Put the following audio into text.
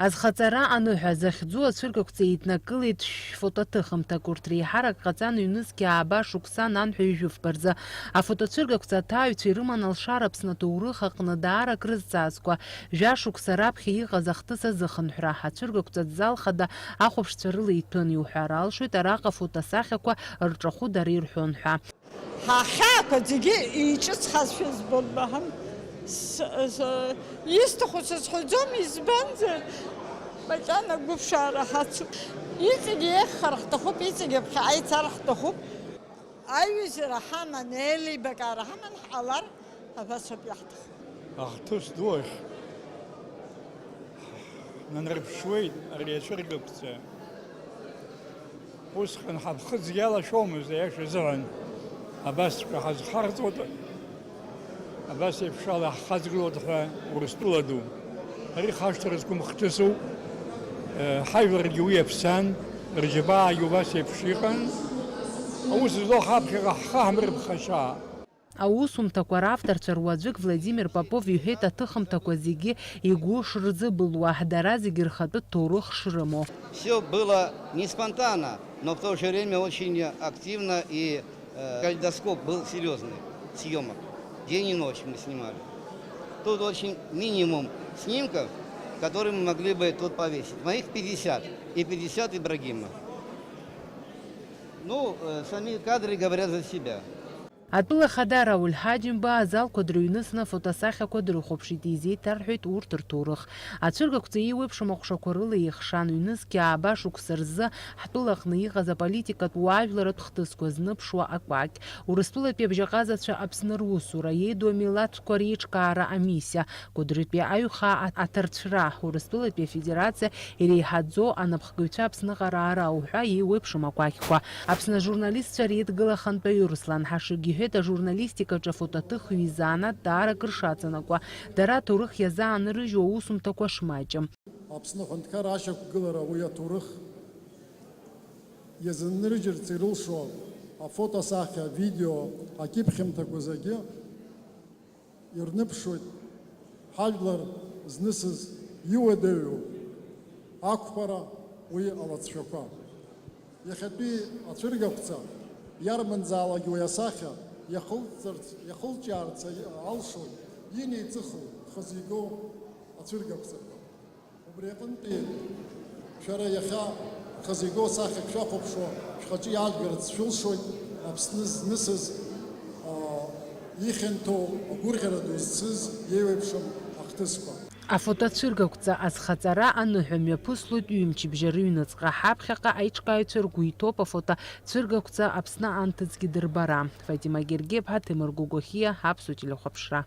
Азхаҵара аныҳәа захьӡу ацәыргақәҵа еиднакылеит фотоҭыхымҭак. Урҭ реиҳарак ҟаҵан ҩнызқьы ааба шықәсан анҳәа ҩжәифба рзы. Афотоцәыргақәҵа аҭааҩцәа ирыман Алшара Аԥсны аҭоурых аҟны даара крызҵаазкуа жәашықәса раԥхьа иҟаз ахҭыс азыхынҳәра. Ацәыргақәҵа аҭӡалхада ахәаԥшцәа рыла иҭәын, иуҳәар алшоит араҟа фотосахьақәа рҿахәы дара ирҳәон ҳәа. Ҳахьаақәа зегьы еиҿыцҳазшәа збон баҳам. Исҭаху сызҳәаӡом, избанзар макьана гәыԥшаара ҳацуп. Иҵегьы еиӷьхар ҳҭахуп, иҵегьы ԥхьаҟа ицар ҳҭахуп. Аҩызара ҳаман, еилибакаара ҳаман, ҳҟалар абасоуп иаҳҭаху. Ахҭыс ду ахь нанарԥшуеит ари ацәыргақәҵа. Усҟан ҳаԥхыӡ иалашәомызт аиашазыҳәан. Абасҵәҟьа ҳазхарҵот, абас еиԥш ала ҳхаҵгылот ҳәа Урыстәыла ду. Ари хашҭра зқәым хҭысуп. Ҳажәларгьы уи аԥсан, рџьабаагьы убас еиԥш иҟан. Аус злоу ҳаԥхьаҟа ҳхы ҳмырԥхашьа. Аусумҭақәа равторцәа руаӡәык Владимир Попов иҳәеит аҭыхымҭақәа зегьы игәы шрыӡыбылуа, дара зегьы рхатәы ҭоурых шрымоу. Все было не спонтанно, но в то же время очень активно, и калейдоскоп был серьезный съемок. День и ночь мы снимали. Тут очень минимум снимков, которые мы могли бы тут повесить. Моих 50 и 50 Ибрагима. Ну, сами кадры говорят за себя. Атәыла хада Рауль Ҳаџьымба азалқәа дрыҩнысны афотосахьақәа дрыхәаԥшит, изеиҭарҳәеит урҭ рҭоурых. Ацәыргақәҵа еиуеиԥшым ахәшақәа рыла еихшан, ҩнызқьы ааба шықәса рзы ҳтәылаҟны иҟаз аполитикатә уаажәларатә хҭысқәа зныԥшуа акәакь, Урыстәылатәи абжьаҟазацәа Аԥсны русура, иеиду амилаҭқәа реиҿкаара амиссиа, Кәыдрытәи аҩхаа аҭарцәра, Урыстәылатәи афедерациа иреиҳаӡоу анапхгаҩцәа Аԥсныҟараара уҳәа еиуеиԥшым акәакьқәа. Аԥсны ажурналистцәа реидгылахантәаҩы Руслан Ҳашыгь иҳәеит, ажурналистикаҿы афотоҭыхҩы изаанат даара акыр шаҵанакуа, дара аҭоурых иазаанрыжьуа аусумҭақәа шмаҷым. Аԥсны Аҳәынҭқарра ашьақәгылара уи аҭоурых иазанрыжьырц ирылшо афотосахьа, авидео, акьыԥхьымҭақәа зегьы ирныԥшуеит ҳажәлар знысыз иуадаҩу ақәԥара уи алацәақәа. Иахьатәи ацәыргақәҵа иарманзаалакь уи асахьа иахылҷаарц алшоит инеиҵыху хазигоу ацәыргақәҵақәа. Убри аҟынтәи шәара иахьа хазигоу сахьак шәахәаԥшуа шәхаҿы иаажәгарц шәылшоит Аԥсны знысыз ихьанҭоу агәырӷьара ду зцыз иеиуеиԥшым ахҭысқәа. Афотоцәыргақәҵа азхаҵара аныҳәа мҩаԥыслоит ҩымчыбжьа рыҩныҵҟа. Ҳаԥхьаҟа аиҿкааҩцәа ргәы иҭоуп афотоцәыргақәҵа Аԥсны анҭыҵгьы дырбара. Фатима Гергеԥҳа, Ҭемыр Гогохиа, Аԥсуа телехәаԥшра.